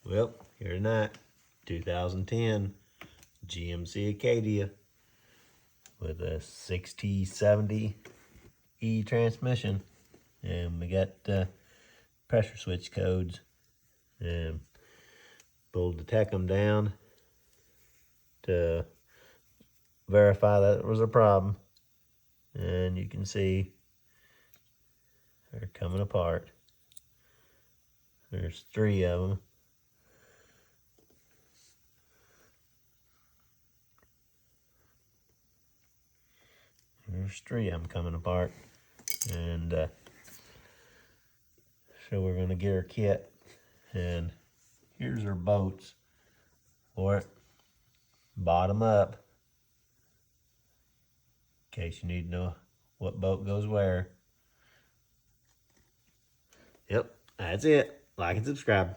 Well, here tonight, 2010 GMC Acadia with a 6T70E transmission, and we got pressure switch codes, and pulled the Tecum down to verify that it was a problem, and you can see they're coming apart. There's 3 of them. There's 3 of them coming apart, and so we're gonna get our kit, and here's our bolts for it, bottom up, in case you need to know what bolt goes where. Yep, that's it. Like and subscribe.